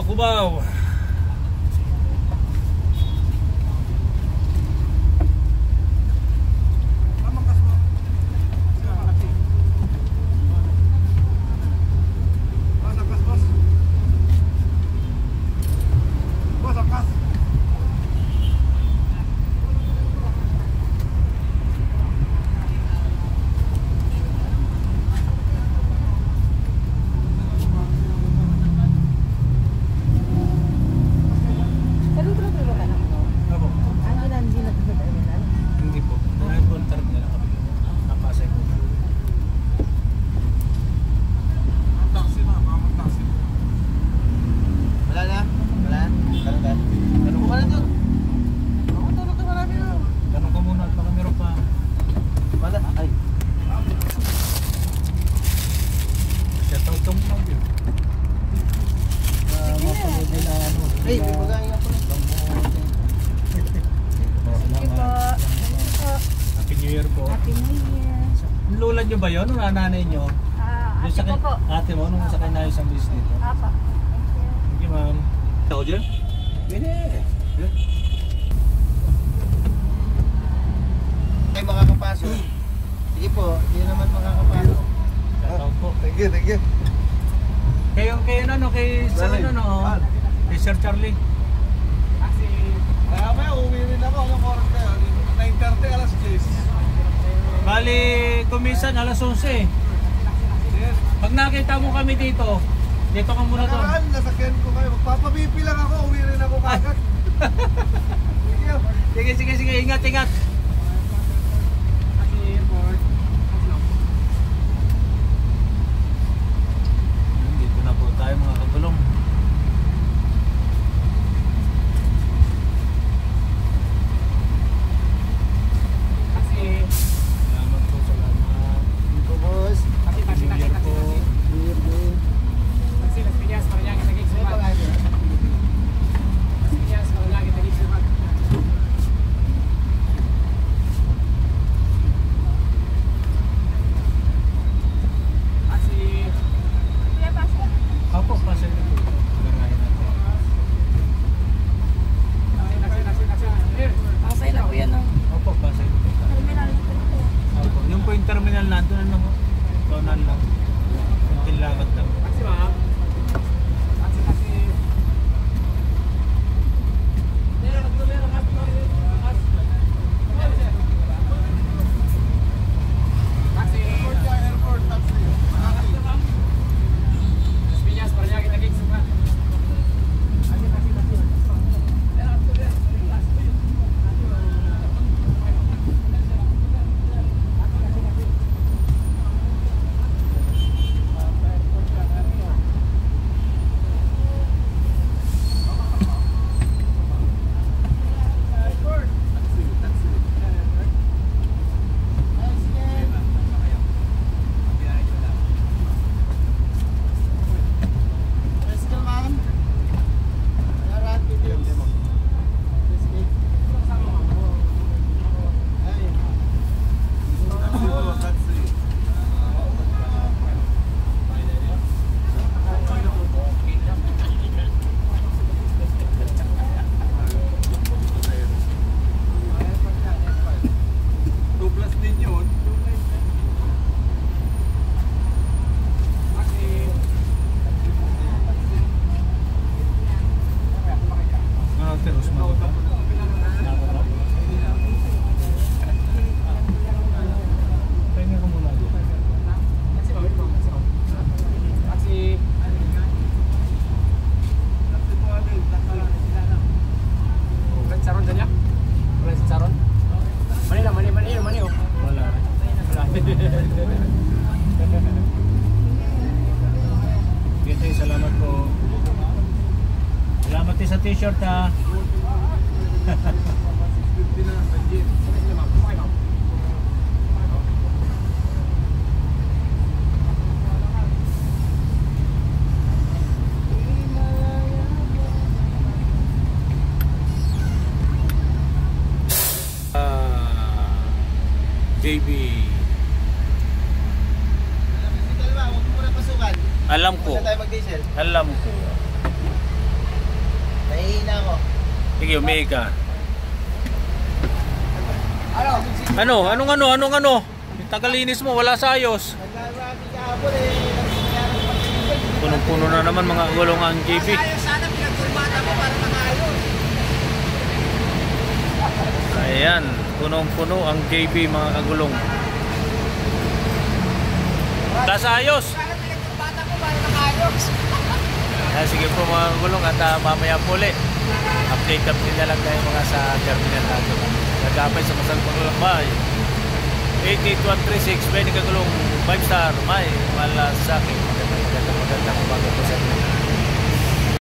Cubao. Lola nyo ba yun? O nanay nyo? Ate ko po. Ate mo? Nung sakay na isang bis dito? Apa. Thank you, ma'am. Ako dyan? Bine. Ay makakapasok. Sige po, hindi naman makakapasok. Shoutout po. Thank you. Kayo ano, kay Sir ano, kay Sir Charlie. Kasi, kaya may uwi rin ako. Anong oras na yun? 9:30 alas 10. Bali, kumisan alas 11. Yes. Pag nakita mo kami dito ka muna to. Nakaraan, nasakyan ko kayo. Magpapabipi lang ako, uwi rin ako kagad. Sige, ingat. Dito na po tayo mga kagulong. Salamat po, salamat. Dito boss. New Year po. Opo, pasay na po. Garahin natin. Pasay na po yan ang Opo, pasay na po. terminal. Opo, yung po yung terminal nandun, ano mo? Tonan lang. Yung tinlakad lang. Okay, salamat po. Salamat din sa t-shirt ha. JB. Alam ko. Tayo mag-diesel. Alam ko. Nahihina ako. Sige, umihi ka. Ano? Anong ano? Tagalinis mo, wala sa ayos. Naglalaki kahapon eh. Punong-puno na naman mga gulong ang JB. Ayos sana, pinagturbata ko para makayos. Ayan, punong-puno ang JB mga kagulong. Wala sa ayos. Sana pinagturbata ko para makayos. Sige po mga kagulong at mamaya po ulit. Update na lang tayo mga sa terminal natin. Nagkapay sa Masal Paglalakbay. 88136, pwede kagulong 5 star, may malasakit. Magandang umaga po sa inyo.